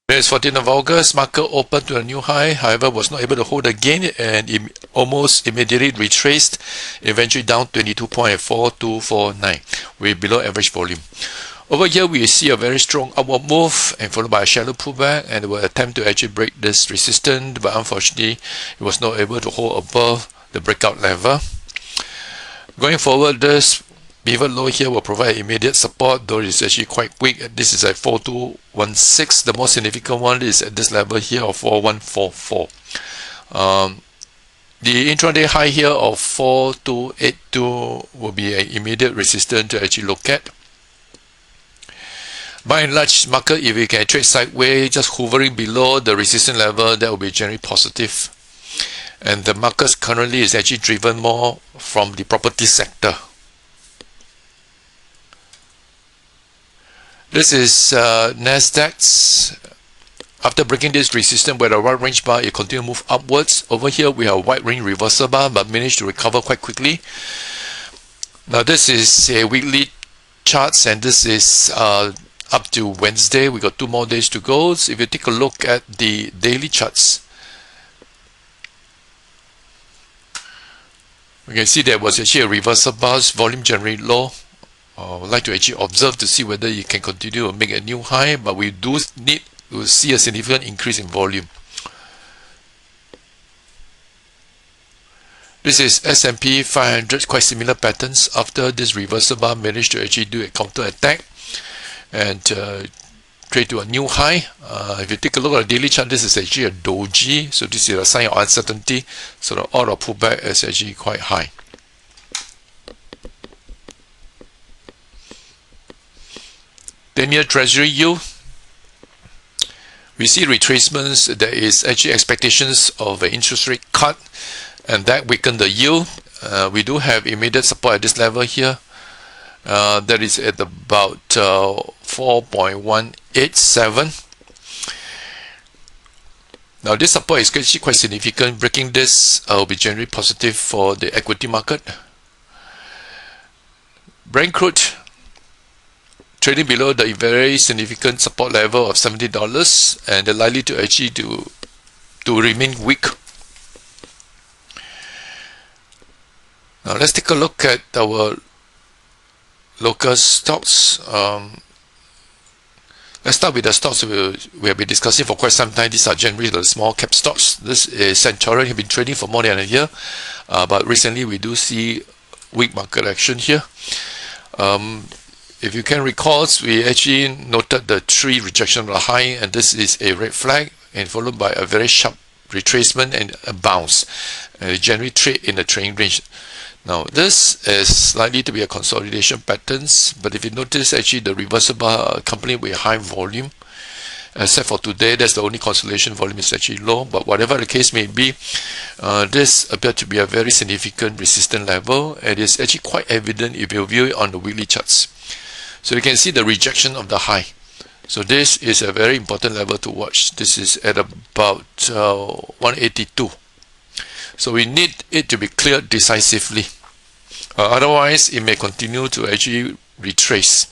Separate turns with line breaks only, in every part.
There's 14th of August, market opened to a new high, however was not able to hold again and almost immediately retraced, eventually down 22.4249 with below average volume. Over here we see a very strong upward move and followed by a shallow pullback, and will attempt to actually break this resistance, but unfortunately it was not able to hold above the breakout level. Going forward, this pivot low here will provide immediate support, though it's actually quite weak. This is at 4216. The most significant one is at this level here of 4144. The intraday high here of 4282 will be an immediate resistance to actually look at. By and large, market, if we can trade sideways, just hovering below the resistance level, that will be generally positive. And the market currently is actually driven more from the property sector. This is Nasdaq's. After breaking this resistance where the wide range bar, it continued to move upwards. Over here we have a wide range reversal bar, but managed to recover quite quickly. Now this is a weekly charts, and this is up to Wednesday. We got 2 more days to go. So if you take a look at the daily charts, we can see there was actually a reversal bar, volume generally low. I would like to actually observe to see whether you can continue to make a new high, but we do need to see a significant increase in volume. This is S&P 500, quite similar patterns. After this reversal bar, managed to actually do a counter attack and trade to a new high. If you take a look at the daily chart, this is actually a doji, so this is a sign of uncertainty. So the order pullback is actually quite high. Ten-year Treasury yield, we see retracements. There is actually expectations of an interest rate cut, and that weakened the yield. We do have immediate support at this level here. That is at about 4.187. Now this support is actually quite significant. Breaking this will be generally positive for the equity market. Brent crude trading below the very significant support level of $70, and they're likely to actually to remain weak. Now let's take a look at our local stocks. Let's start with the stocks we have been discussing for quite some time. These are generally the small cap stocks. This is Centurion. Have been trading for more than a year, but recently we do see weak market action here. If you can recall, we actually noted the 3 rejection of the high, and this is a red flag, and followed by a very sharp retracement and a bounce. And generally trade in the trading range. Now this is likely to be a consolidation patterns, but if you notice, actually the reversal bar accompanied with high volume. Except for today, that's the only consolidation volume is actually low, but whatever the case may be, this appears to be a very significant resistance level, and it's actually quite evident if you view it on the weekly charts. So you can see the rejection of the high. So this is a very important level to watch. This is at about 182. So we need it to be cleared decisively. Otherwise, it may continue to actually retrace.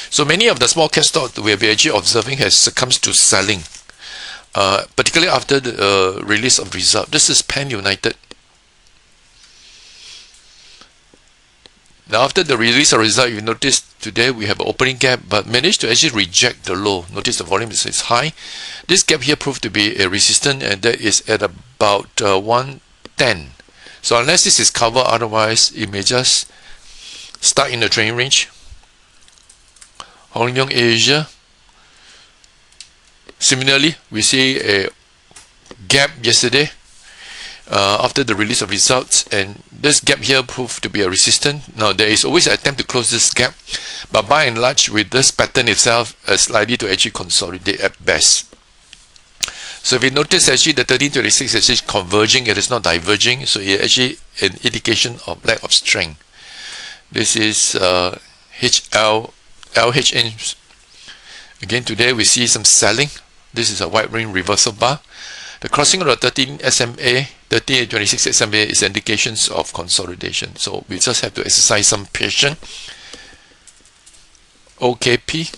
So many of the small cap stocks we have been actually observing has succumbed to selling, particularly after the release of result. This is Pan United. Now after the release of result, you notice today we have an opening gap, but managed to actually reject the low. Notice the volume is high. This gap here proved to be a resistance, and that is at about 110. So unless this is covered, otherwise it may just start in the trading range. Hong Leong Asia. Similarly, we see a gap yesterday after the release of results, and this gap here proved to be a resistance. Now there is always an attempt to close this gap, but by and large with this pattern itself is likely to actually consolidate at best. So if you notice, actually the 1326 is actually converging, it is not diverging, so it is actually an indication of lack of strength. This is LHN. Again today we see some selling. This is a wide range reversal bar. The crossing of the 13 SMA, 1326 SMA is indications of consolidation. So we just have to exercise some patience. OKP.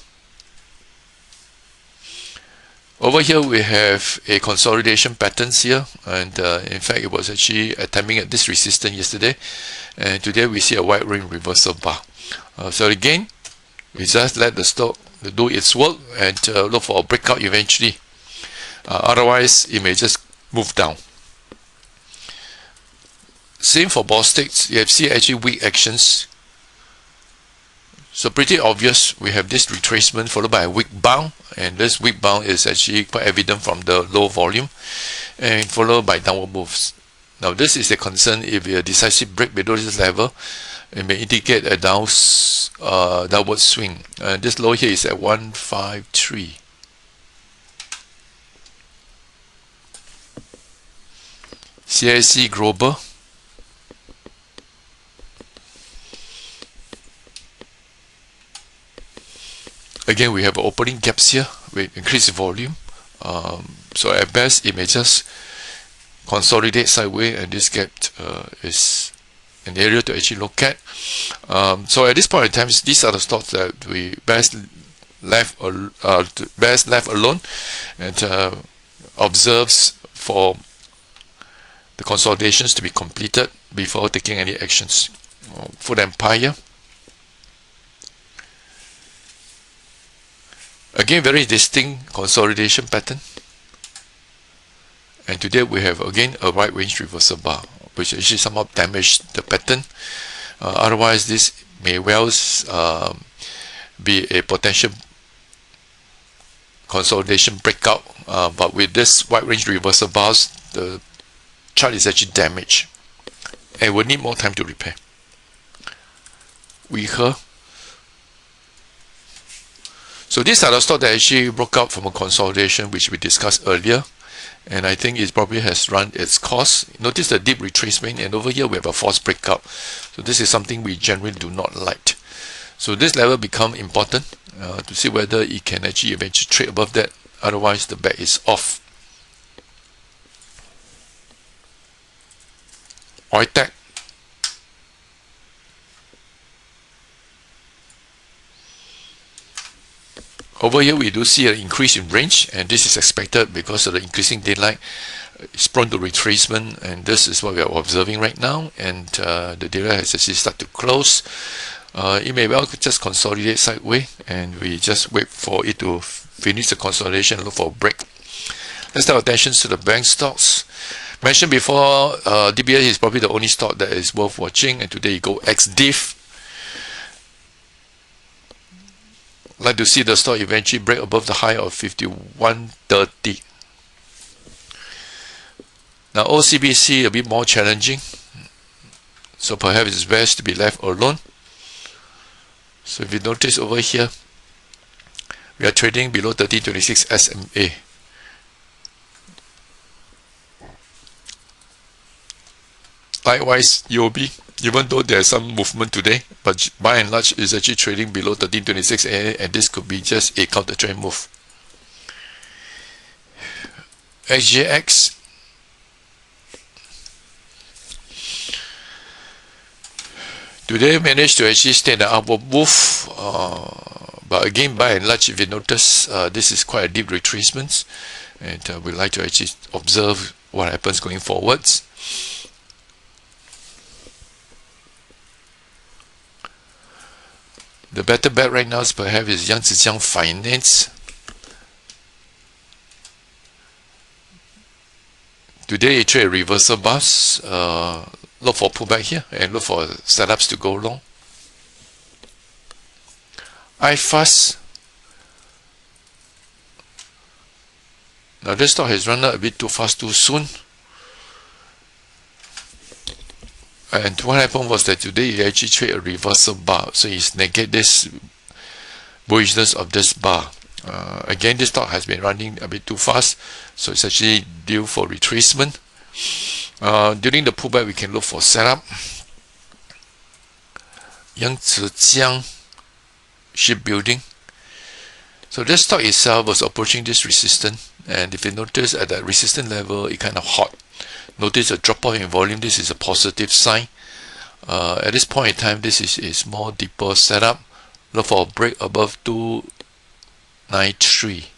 Over here we have a consolidation patterns here, and in fact it was actually attempting at this resistance yesterday, and today we see a wide range reversal bar. So again, we just let the stock do its work and look for a breakout eventually. Otherwise it may just move down. Same for ball sticks. You have seen actually weak actions. So pretty obvious, we have this retracement followed by a weak bound, and this weak bound is actually quite evident from the low volume, and followed by downward moves. Now this is a concern. If a decisive break below this level, it may indicate a downward swing. This low here is at 153. CIC Global. Again, we have opening gaps here with increased volume. So at best, it may just consolidate sideways, and this gap is an area to actually look at. So at this point in time, these are the stocks that we best left alone and observes for the consolidations to be completed before taking any actions. Food Empire. Again, very distinct consolidation pattern, and today we have again a wide range reversal bar, which actually somehow damaged the pattern. Otherwise, this may well be a potential consolidation breakout, but with this wide range reversal bars, the chart is actually damaged and will need more time to repair. So these are the stocks that actually broke out from a consolidation which we discussed earlier, and I think it probably has run its course. Notice the deep retracement, and over here we have a false breakout. So this is something we generally do not like. So this level become important to see whether it can actually eventually trade above that. Otherwise the bet is off. Oitech. Over here we do see an increase in range, and this is expected because of the increasing daylight. It's prone to retracement, and this is what we are observing right now, and the daylight has actually started to close. It may well just consolidate sideways, and we just wait for it to finish the consolidation and look for a break. Let's turn our attention to the bank stocks. Mentioned before, DBS is probably the only stock that is worth watching, and today you go ex-div. Like to see the stock eventually break above the high of 51.30. Now OCBC a bit more challenging, so perhaps it's best to be left alone. So if you notice over here, we are trading below 1326 SMA. Likewise, UOB, even though there's some movement today, but by and large is actually trading below 1326 and this could be just a counter trend move. XJX, today managed to actually stay in the upward move, but again by and large, if you notice, this is quite a deep retracement, and we like to actually observe what happens going forwards. The better bet right now is perhaps Yangtze Finance. Today it trade a reversal bus. Look for pullback here and look for setups to go long. iFast. Now this stock has run out a bit too fast too soon. And what happened was that today it actually traded a reversal bar, so it's negate this bullishness of this bar. Again, this stock has been running a bit too fast, so it's actually due for retracement. During the pullback, we can look for setup. Yangtze Shipbuilding. So this stock itself was approaching this resistance, and if you notice at that resistance level, it kind of hot. Notice a drop off in volume. This is a positive sign. At this point in time, this is a small deeper setup. Look for a break above 293.